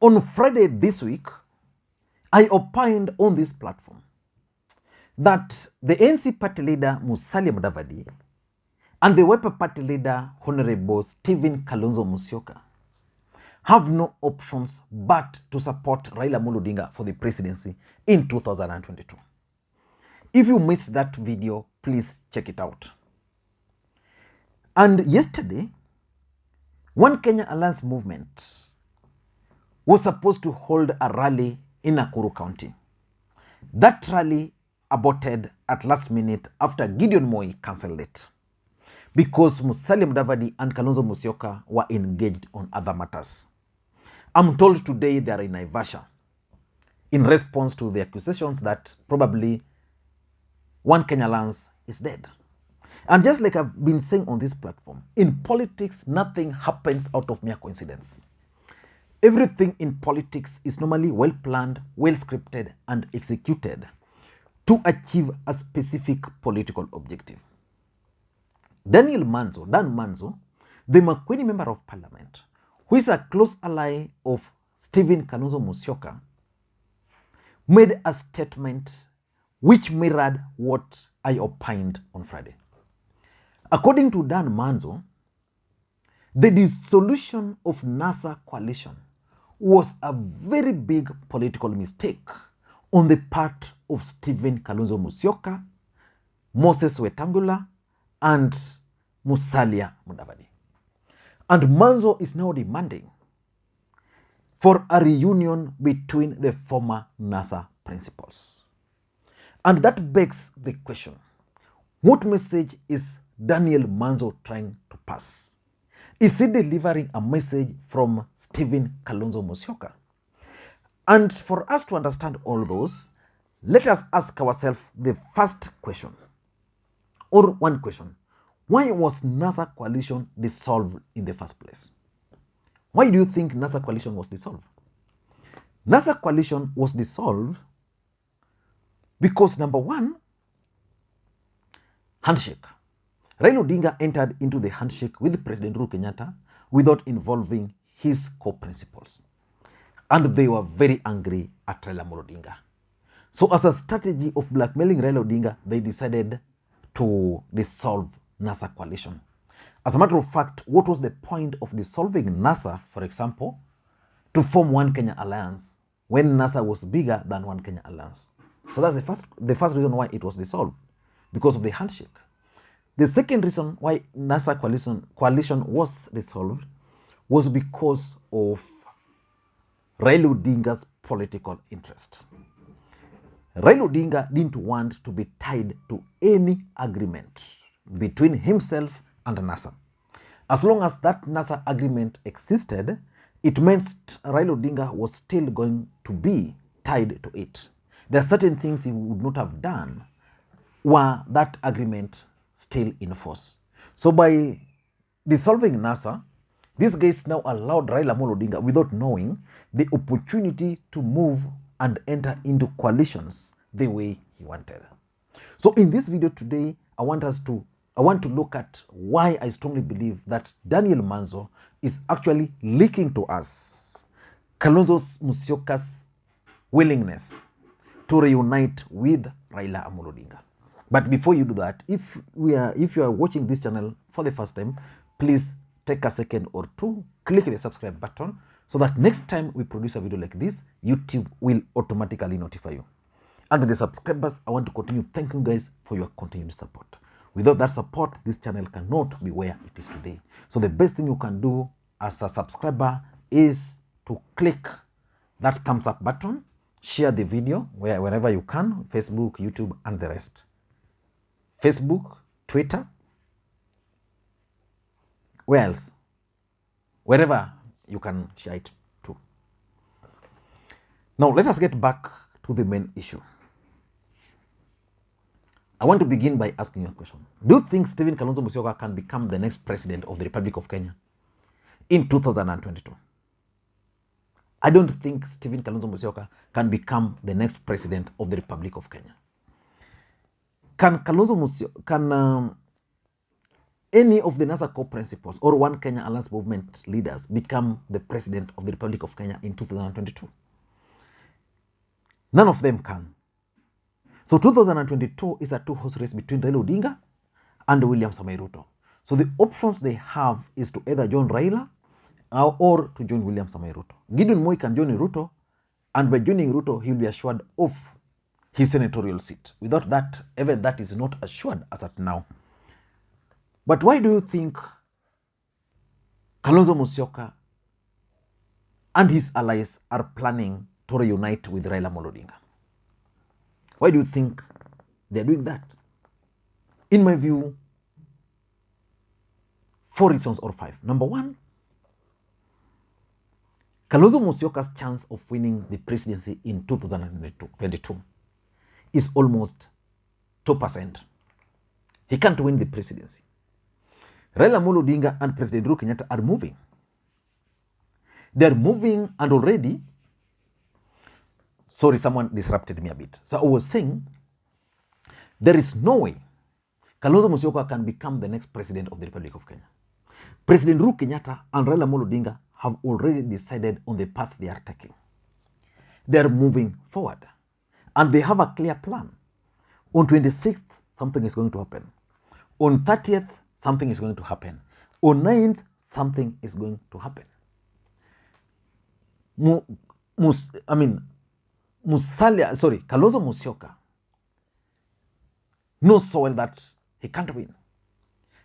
On Friday this week, I opined on this platform that the ANC party leader Musalia Mudavadi and the Wiper party leader Honorable Stephen Kalonzo Musyoka have no options but to support Raila Odinga for the presidency in 2022. If you missed that video, please check it out. And yesterday, One Kenya Alliance movement was supposed to hold a rally in Nakuru County. That rally aborted at last minute after Gideon Moi cancelled it because Musalia Mudavadi and Kalonzo Musyoka were engaged on other matters. I'm told today they are in Naivasha in response to the accusations that probably One Kenya Alliance is dead. And just like I've been saying on this platform, in politics, nothing happens out of mere coincidence. Everything in politics is normally well planned, well scripted, and executed to achieve a specific political objective. Dan Maazo, the Makueni Member of Parliament, who is a close ally of Stephen Kalonzo Musyoka, made a statement which mirrored what I opined on Friday. According to Dan Maazo, the dissolution of NASA coalition was a very big political mistake on the part of Stephen Kalonzo Musyoka, Moses Wetangula, and Musalia Mudavadi. And Manzo is now demanding for a reunion between the former NASA principals. And that begs the question, what message is Daniel Manzo trying to pass? Is he delivering a message from Stephen Kalonzo Musyoka? And for us to understand all those, let us ask ourselves the first question, or one question. Why was NASA coalition dissolved in the first place? Why do you think NASA coalition was dissolved? NASA coalition was dissolved because, number one, handshake. Raila Odinga entered into the handshake with President Uhuru Kenyatta without involving his co-principals. And they were very angry at Raila Odinga. So as a strategy of blackmailing Raila Odinga, they decided to dissolve NASA coalition. As a matter of fact, what was the point of dissolving NASA, for example, to form One Kenya Alliance when NASA was bigger than One Kenya Alliance? So that's the first reason why it was dissolved, because of the handshake. The second reason why NASA coalition was dissolved was because of Raila Odinga's political interest. Raila Odinga didn't want to be tied to any agreement between himself and NASA. As long as that NASA agreement existed, it meant Raila Odinga was still going to be tied to it. There are certain things he would not have done were that agreement still in force. So by dissolving NASA, these guys now allowed Raila Odinga, without knowing, the opportunity to move and enter into coalitions the way he wanted. So in this video today, I want to look at why I strongly believe that Daniel Manzo is actually leaking to us Kalonzo Musyoka's willingness to reunite with Raila Odinga. But before you do that, if you are watching this channel for the first time, please take a second or two, click the subscribe button so that next time we produce a video like this, YouTube will automatically notify you. And with the subscribers, I want to continue thanking you guys for your continued support. Without that support, this channel cannot be where it is today. So the best thing you can do as a subscriber is to click that thumbs up button, share the video wherever you can, Facebook, YouTube, and the rest. Facebook, Twitter, where else? Wherever you can share it to. Now, let us get back to the main issue. I want to begin by asking you a question. Do you think Stephen Kalonzo Musyoka can become the next president of the Republic of Kenya in 2022? I don't think Stephen Kalonzo Musyoka can become the next president of the Republic of Kenya. Can any of the NASA core principles or One Kenya Alliance movement leaders become the president of the Republic of Kenya in 2022. None of them can. So 2022 is a two-horse race between Raila Odinga and William Ruto. So the options they have is to either join Raila or to join William Ruto. Gideon Moi can join Ruto, and by joining Ruto, he will be assured of his senatorial seat. Without that, even that is not assured as at now. But why do you think Kalonzo Musyoka and his allies are planning to reunite with Raila Odinga? Why do you think they are doing that? In my view, 4 reasons or 5. Number 1, Kalonzo Musyoka's chance of winning the presidency in 2022 is almost 2%. He can't win the presidency. Raila Odinga and President Ruto Kenyatta are moving. They're moving, and already, sorry, someone disrupted me a bit. So I was saying, there is no way Kalonzo Musyoka can become the next president of the Republic of Kenya. President Ruto Kenyatta and Raila Odinga have already decided on the path they are taking. They are moving forward, and they have a clear plan. On 26th, something is going to happen. On 30th, something is going to happen. On 9th, something is going to happen. Kalonzo Musyoka knows so well that he can't win.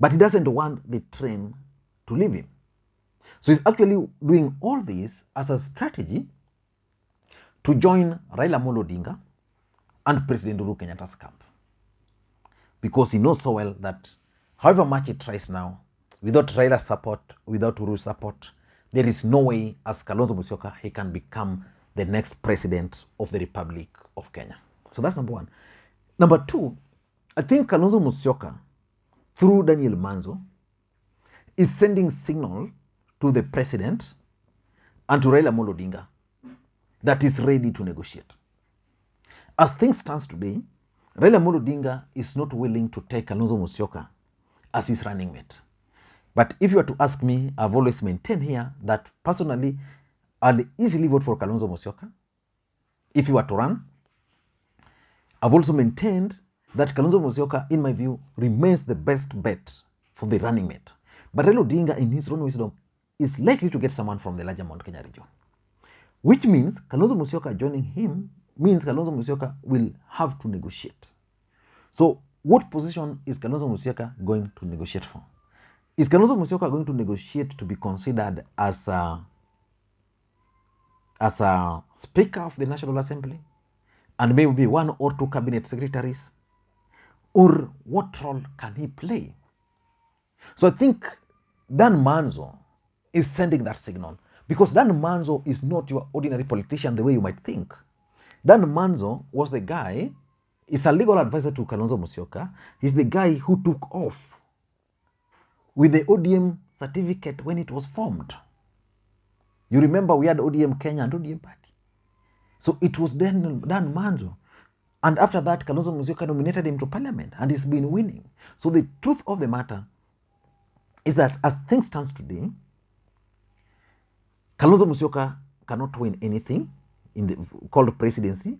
But he doesn't want the train to leave him. So he's actually doing all this as a strategy to join Raila Odinga and President Uhuru Kenyatta's camp. Because he knows so well that however much he tries now, without Raila's support, without Uhuru's support, there is no way as Kalonzo Musyoka he can become the next president of the Republic of Kenya. So that's number 1. Number 2, I think Kalonzo Musyoka, through Daniel Maanzo, is sending signal to the president and to Raila Odinga that is ready to negotiate. As things stand today, Raila Odinga is not willing to take Kalonzo Musyoka as his running mate. But if you were to ask me, I've always maintained here that personally, I'll easily vote for Kalonzo Musyoka if he were to run. I've also maintained that Kalonzo Musyoka, in my view, remains the best bet for the running mate. But Raila Odinga, in his own wisdom, is likely to get someone from the larger Mount Kenya region. Which means Kalonzo Musyoka joining him means Kalonzo Musyoka will have to negotiate. So what position is Kalonzo Musyoka going to negotiate for? Is Kalonzo Musyoka going to negotiate to be considered as a Speaker of the National Assembly and maybe 1 or 2 cabinet secretaries? Or what role can he play? So I think Dan Maazo is sending that signal, because Dan Maazo is not your ordinary politician the way you might think. Dan Maazo was the guy, is a legal advisor to Kalonzo Musyoka. He's the guy who took off with the ODM certificate when it was formed. You remember we had ODM Kenya and ODM Party. So it was Dan Maazo. And after that, Kalonzo Musyoka nominated him to parliament, and he's been winning. So the truth of the matter is that as things stand today, Kalonzo Musyoka cannot win anything in the called presidency,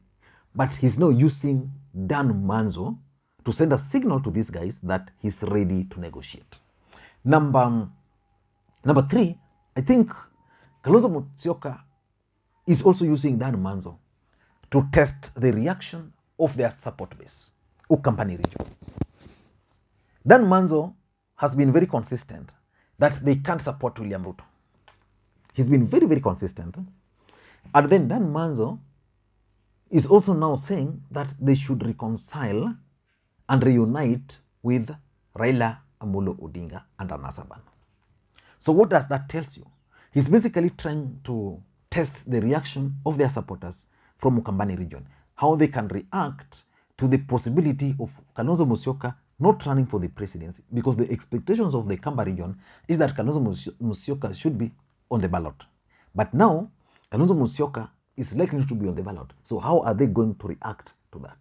but he's now using Dan Maazo to send a signal to these guys that he's ready to negotiate. Number 3, I think Kalonzo Musyoka is also using Dan Maazo to test the reaction of their support base, Ukambani region. Dan Maazo has been very consistent that they can't support William Ruto. He's been very, very consistent. And then Dan Maazo is also now saying that they should reconcile and reunite with Raila Odinga and Anasaban. So what does that tell you? He's basically trying to test the reaction of their supporters from Ukambani region, how they can react to the possibility of Kalonzo Musyoka not running for the presidency, because the expectations of the Kamba region is that Kalonzo Musyoka should be on the ballot. But now, Kalonzo Musyoka is likely to be on the ballot. So how are they going to react to that?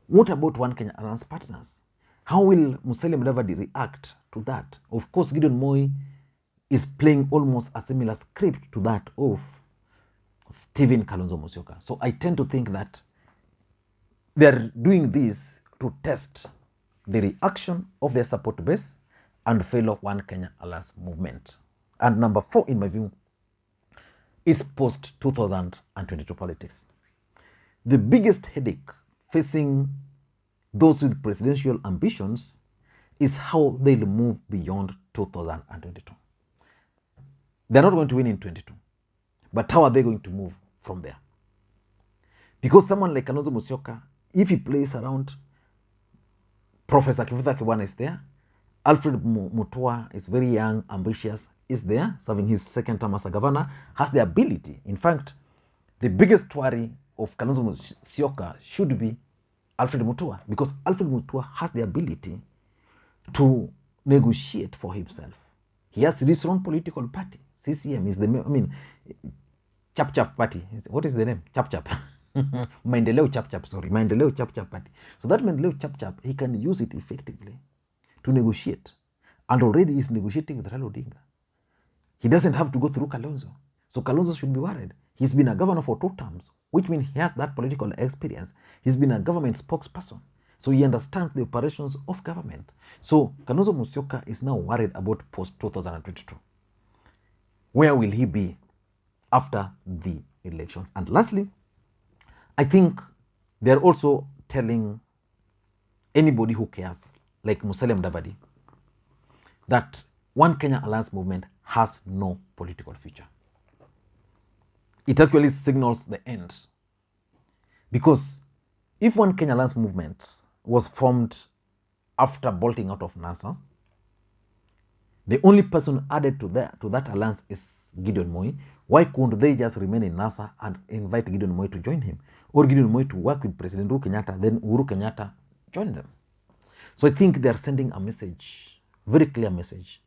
What about One Kenya Alliance partners? How will Musalia Mudavadi react to that. Of course, Gideon Moi is playing almost a similar script to that of Stephen Kalonzo Musyoka. So I tend to think that they're doing this to test the reaction of their support base and fellow One Kenya Alliance movement. And number 4, in my view, is post-2022 politics. The biggest headache facing those with presidential ambitions is how they'll move beyond 2022. They're not going to win in 22, but how are they going to move from there? Because someone like Kalonzo Musyoka, if he plays around, Professor Kivutha Kibwana is there, Alfred Mutua is very young, ambitious, is there, serving his second term as a governor, has the ability. In fact, the biggest worry of Kalonzo Musyoka should be Alfred Mutua, because Alfred Mutua has the ability to negotiate for himself. He has his own political party. CCM is the, Chap Chap Party. What is the name? Chap Chap. Maendeleo Chap Chap, sorry. Maendeleo Chap Chap Party. So that Maendeleo Chap Chap, he can use it effectively to negotiate. And already he's negotiating with Raila Odinga. He doesn't have to go through Kalonzo. So Kalonzo should be worried. He's been a governor for 2 terms, which means he has that political experience. He's been a government spokesperson. So he understands the operations of government. So Kalonzo Musyoka is now worried about post-2022. Where will he be after the elections? And lastly, I think they're also telling anybody who cares, like Musalia Mudavadi, that One Kenya Alliance movement has no political future. It actually signals the end. Because if One Kenya Alliance movement was formed after bolting out of NASA, the only person added to that alliance is Gideon Moi. Why couldn't they just remain in NASA and invite Gideon Moi to join him? Or Gideon Moi to work with President Uhuru Kenyatta, then Uhuru Kenyatta join them. So I think they are sending a message, very clear message,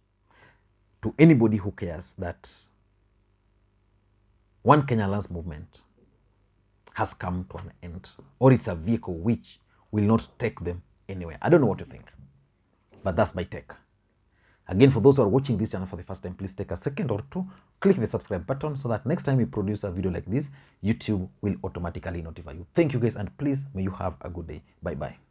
to anybody who cares that One Kenya Alliance movement has come to an end, or it's a vehicle which will not take them anywhere. I don't know what you think, but that's my take. Again, for those who are watching this channel for the first time, please take a second or 2, click the subscribe button so that next time we produce a video like this, YouTube will automatically notify you. Thank you guys, and please, may you have a good day. Bye-bye.